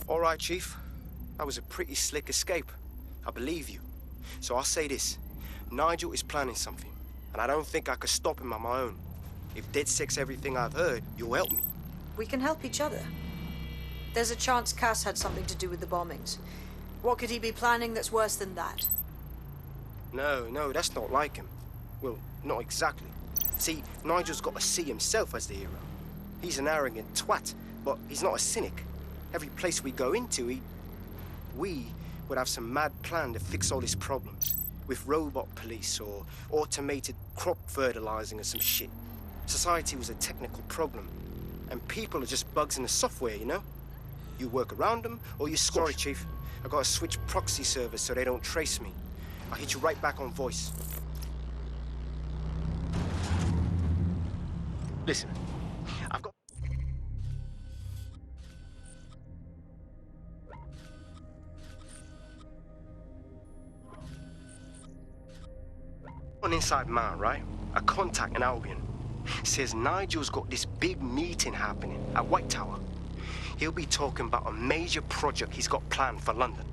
All right, Chief. That was a pretty slick escape. I believe you. So I'll say this. Nigel is planning something, and I don't think I could stop him on my own. If DedSec's everything I've heard, you'll help me. We can help each other. There's a chance Cass had something to do with the bombings. What could he be planning that's worse than that? No, that's not like him. Well, not exactly. See, Nigel's got to see himself as the hero. He's an arrogant twat, but he's not a cynic. Every place we go into, we would have some mad plan to fix all his problems. With robot police or automated crop fertilizing or some shit. Society was a technical problem. And people are just bugs in the software, you know? You work around them or you squash. Sorry, Chief. I gotta switch proxy servers so they don't trace me. I'll hit you right back on voice. Listen, I've got... On inside man, right? A contact in Albion. Says Nigel's got this big meeting happening at White Tower. He'll be talking about a major project he's got planned for London.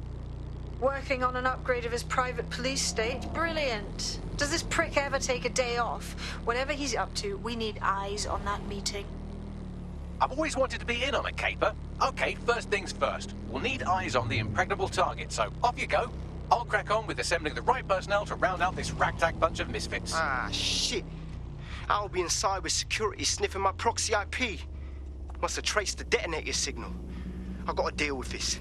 Working on an upgrade of his private police state? Brilliant. Does this prick ever take a day off? Whatever he's up to, we need eyes on that meeting. I've always wanted to be in on a caper. Okay, first things first. We'll need eyes on the impregnable target, so off you go. I'll crack on with assembling the right personnel to round out this ragtag bunch of misfits. Ah, shit. Albion cyber security sniffing my proxy IP. Must have traced the detonator signal. I've got to deal with this.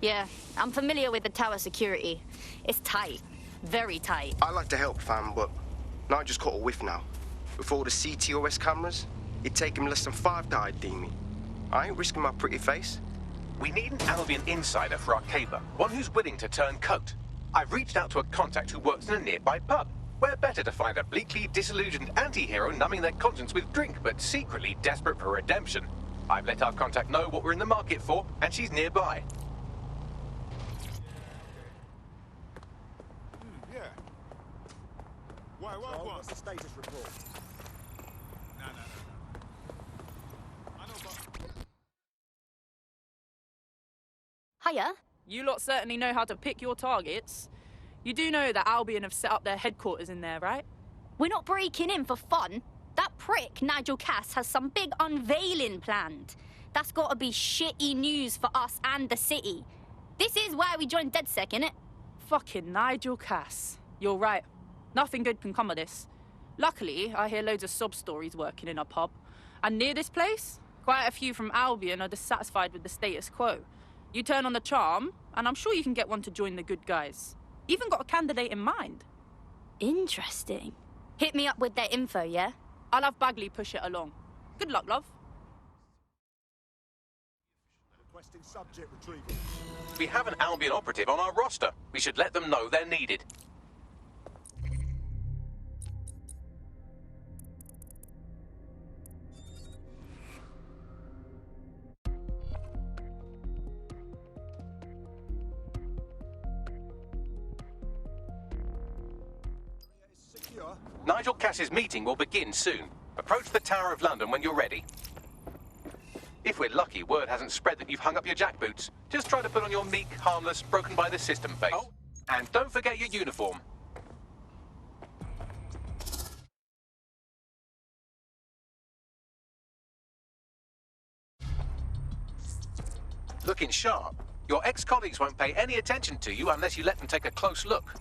Yeah, I'm familiar with the tower security. It's tight. Very tight. I like to help, fam, but I just caught a whiff now. With all the CTOS cameras, it'd take him less than 5 to ID me. I ain't risking my pretty face. We need an Albion insider for our caper, one who's willing to turn coat. I've reached out to a contact who works in a nearby pub. Where better to find a bleakly disillusioned anti-hero numbing their conscience with drink, but secretly desperate for redemption. I've let our contact know what we're in the market for, and she's nearby. Yeah. What's the status report? No. I know, but... Hiya. You lot certainly know how to pick your targets. You do know that Albion have set up their headquarters in there, right? We're not breaking in for fun. That prick, Nigel Cass, has some big unveiling planned. That's gotta be shitty news for us and the city. This is where we joined DedSec, innit? Fucking Nigel Cass. You're right. Nothing good can come of this. Luckily, I hear loads of sob stories working in a pub. And near this place, quite a few from Albion are dissatisfied with the status quo. You turn on the charm, and I'm sure you can get one to join the good guys. Even got a candidate in mind. Interesting. Hit me up with their info, yeah? I'll have Bagley push it along. Good luck, love. Requesting subject retrieval. We have an Albion operative on our roster. We should let them know they're needed. Nigel Cass's meeting will begin soon. Approach the Tower of London when you're ready. If we're lucky, word hasn't spread that you've hung up your jackboots. Just try to put on your meek, harmless, broken by the system face. Oh, and don't forget your uniform. Looking sharp. Your ex-colleagues won't pay any attention to you unless you let them take a close look.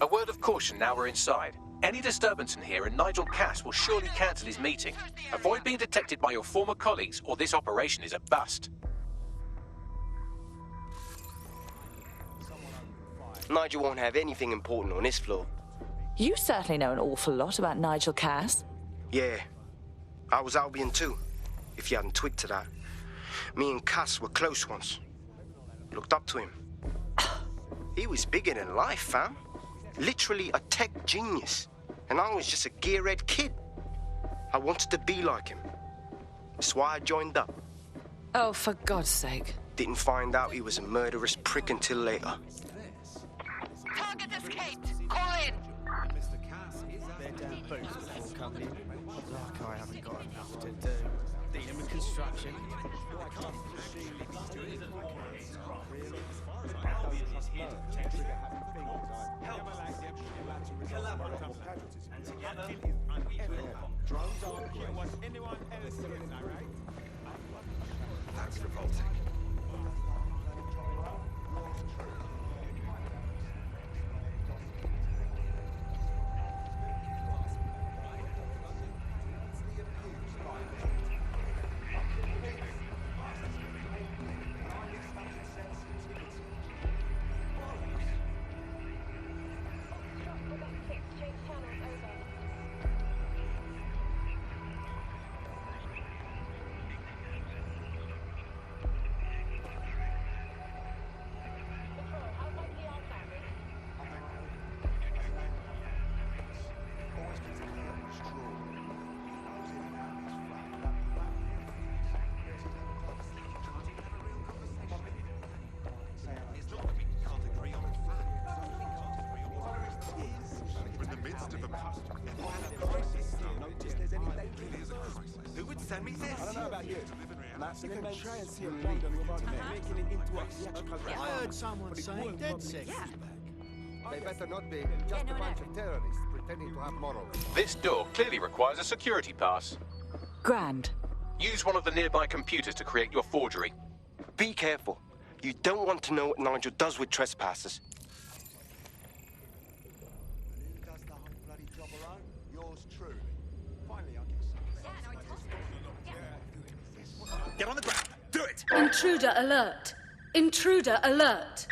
A word of caution now we're inside. Any disturbance in here and Nigel Cass will surely cancel his meeting. Avoid being detected by your former colleagues or this operation is a bust. Nigel won't have anything important on this floor. You certainly know an awful lot about Nigel Cass. Yeah, I was Albion too, if you hadn't twigged to that. Me and Cass were close once. Looked up to him. He was bigger than life, fam. Literally a tech genius. And I was just a gearhead kid. I wanted to be like him. That's why I joined up. Oh, for God's sake. Didn't find out he was a murderous prick until later. Target escaped. Call in. Their damn boots before coming in. Like I haven't got enough to do. Dealing with construction. That's revolting. Who would send me this? I don't know about you. You can try and see a bond on the making it into a theatrical drama. I heard someone saying DedSec was back. They better not be. Just a bunch of terrorists pretending to have morals. This door clearly requires a security pass. Grand. Use one of the nearby computers to create your forgery. Be careful. You don't want to know what Nigel does with trespassers. Who does the whole bloody job alone? Yours truly. Finally, I'll get Get on the ground. Do it. Intruder alert! Intruder alert!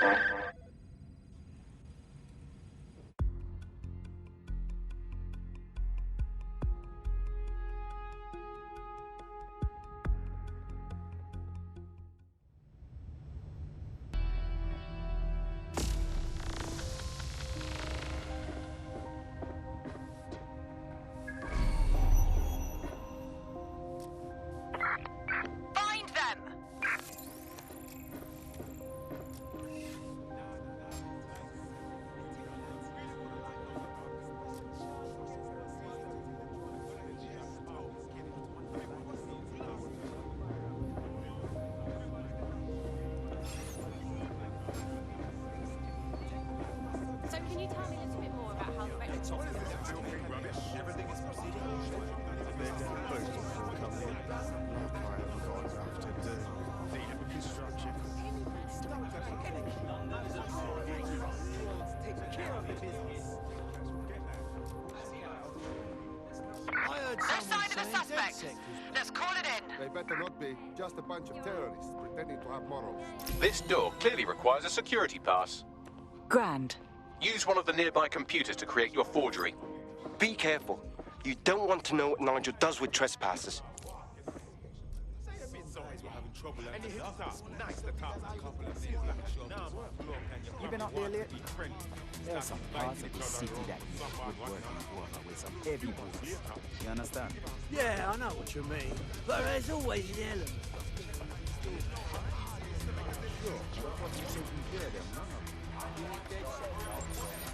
Find them. So can you tell me a little bit more about how the record Everything is proceeding. Their damn boots before coming in. Like I haven't got enough to do. Dealing with construction. I heard No someone sign of a saying suspect. DedSec was Let's call it in. They better not be. Just a bunch of terrorists pretending to have morals. This door clearly requires a security pass. Grand. Use one of the nearby computers to create your forgery. Be careful. You don't want to know what Nigel does with trespassers. You been up there lately? There's some parts of the city that need woodworking water with some heavy boots. You understand? Yeah, I know what you mean. But there's always an element.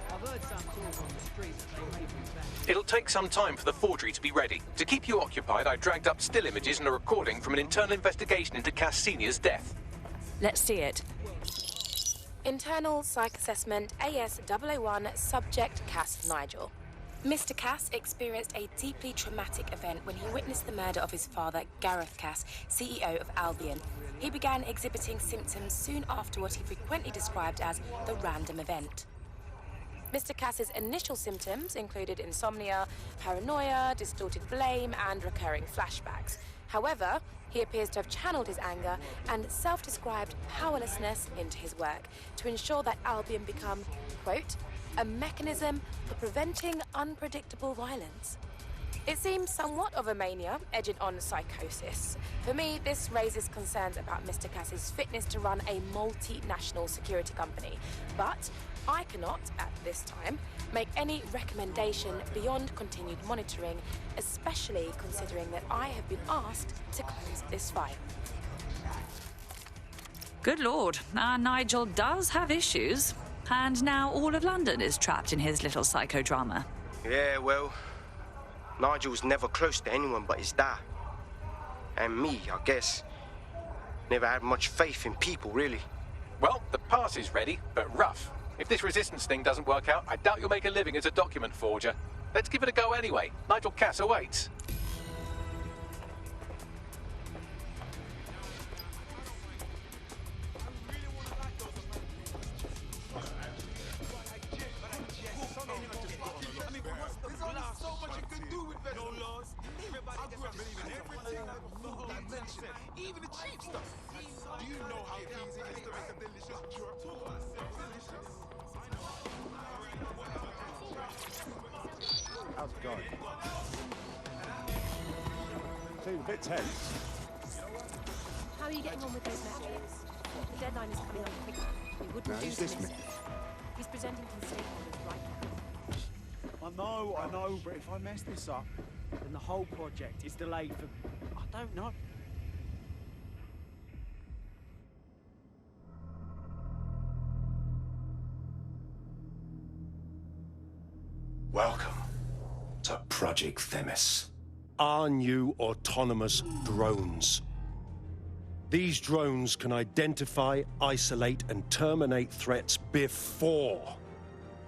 I've heard some talk on the street that they may be back. It'll take some time for the forgery to be ready. To keep you occupied, I dragged up still images and a recording from an internal investigation into Cass Sr.'s death. Let's see it. Internal Psych Assessment AS001 Subject Cass Nigel. Mr. Cass experienced a deeply traumatic event when he witnessed the murder of his father, Gareth Cass, CEO of Albion. He began exhibiting symptoms soon after what he frequently described as the random event. Mr. Cass's initial symptoms included insomnia, paranoia, distorted blame, and recurring flashbacks. However, he appears to have channeled his anger and self-described powerlessness into his work to ensure that Albion become, quote, a mechanism for preventing unpredictable violence. It seems somewhat of a mania, edging on psychosis. For me, this raises concerns about Mr. Cass's fitness to run a multinational security company. But I cannot, at this time, make any recommendation beyond continued monitoring, especially considering that I have been asked to close this file. Good Lord, our Nigel does have issues. And now all of London is trapped in his little psychodrama. Yeah, well, Nigel's never close to anyone but his dad. And me, I guess. Never had much faith in people, really. Well, the pass is ready, but rough. If this resistance thing doesn't work out, I doubt you'll make a living as a document forger. Let's give it a go anyway. Nigel Cass awaits. Even the cheap stuff. Do you know how easy it is to make a delicious jerk? How's it going? Seems a bit tense. How are you getting on with those metrics? The deadline is coming on quicker. We wouldn't Now, do who's this this. man? He's presenting to the stakeholders right now. I know, but if I mess this up, then the whole project is delayed for, I don't know. Welcome to Project Themis. Our new autonomous drones. These drones can identify, isolate, and terminate threats before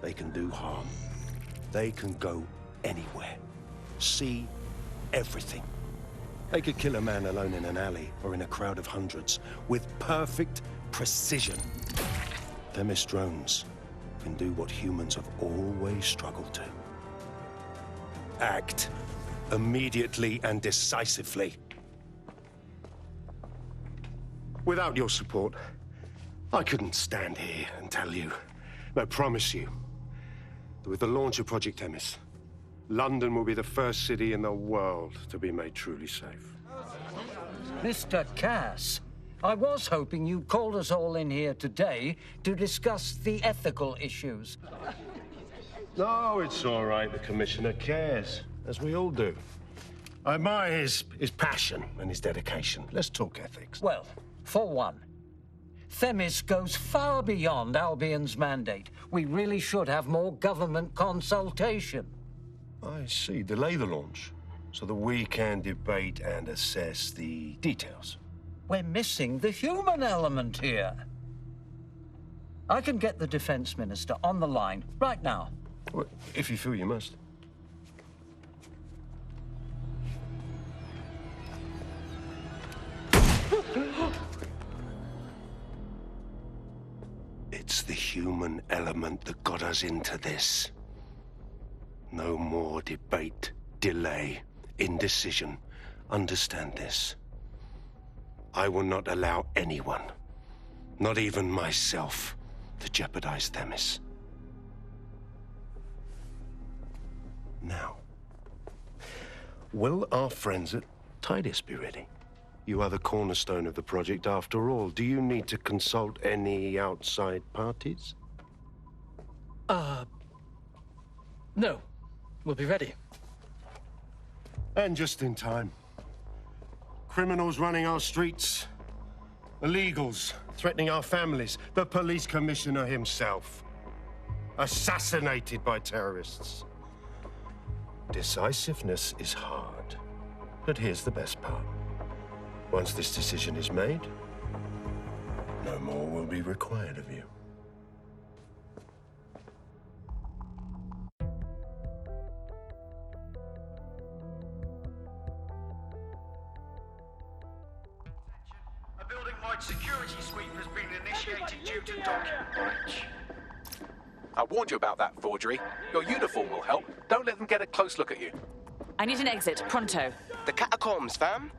they can do harm. They can go anywhere, see everything. They could kill a man alone in an alley or in a crowd of hundreds with perfect precision. Themis drones can do what humans have always struggled to. Act immediately and decisively. Without your support, I couldn't stand here and tell you, I promise you, that with the launch of Project Themis, London will be the first city in the world to be made truly safe. Mr. Cass, I was hoping you'd called us all in here today to discuss the ethical issues. No, it's all right. The Commissioner cares, as we all do. I admire his passion and his dedication. Let's talk ethics. Well, for one, Themis goes far beyond Albion's mandate. We really should have more government consultation. I see. Delay the launch so that we can debate and assess the details. We're missing the human element here. I can get the Defense Minister on the line right now. Well, if you feel you must. It's the human element that got us into this. No more debate, delay, indecision. Understand this. I will not allow anyone, not even myself, to jeopardize Themis. Now, will our friends at Tidus be ready? You are the cornerstone of the project after all. Do you need to consult any outside parties? No. We'll be ready. And just in time. Criminals running our streets. Illegals threatening our families. The police commissioner himself. Assassinated by terrorists. Decisiveness is hard. But here's the best part. Once this decision is made, no more will be required of you. A building-wide security sweep has been initiated due to document breach. I warned you about that forgery. Your uniform will help. Don't let them get a close look at you. I need an exit, pronto. The catacombs, fam.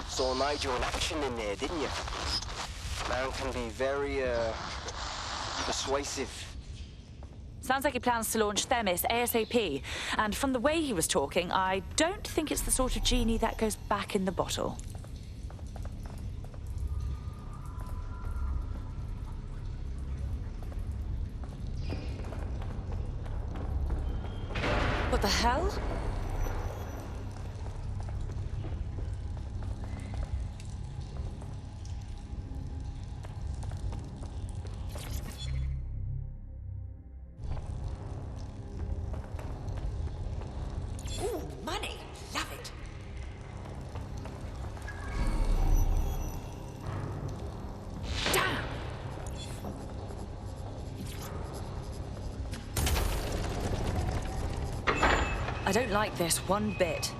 Saw Nigel in action in there, didn't you? Man can be very, persuasive. Sounds like he plans to launch Themis ASAP. And from the way he was talking, I don't think it's the sort of genie that goes back in the bottle. What the hell? Money. Love it. Damn. I don't like this one bit.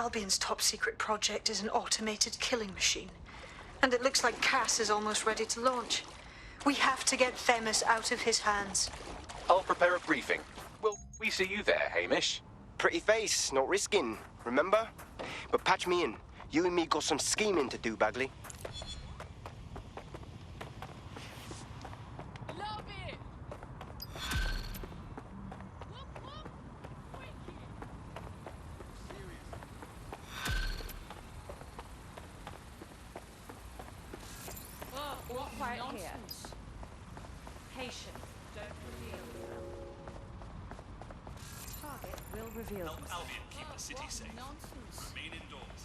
Albion's top secret project is an automated killing machine. And it looks like Cass is almost ready to launch. We have to get Themis out of his hands. I'll prepare a briefing. Will we see you there, Hamish? Pretty face, not risking, remember? But patch me in. You and me got some scheming to do, Bagley. All quiet here. Patience. Don't reveal yourself. Target will reveal himself. Albion, keep the city safe. Remain indoors.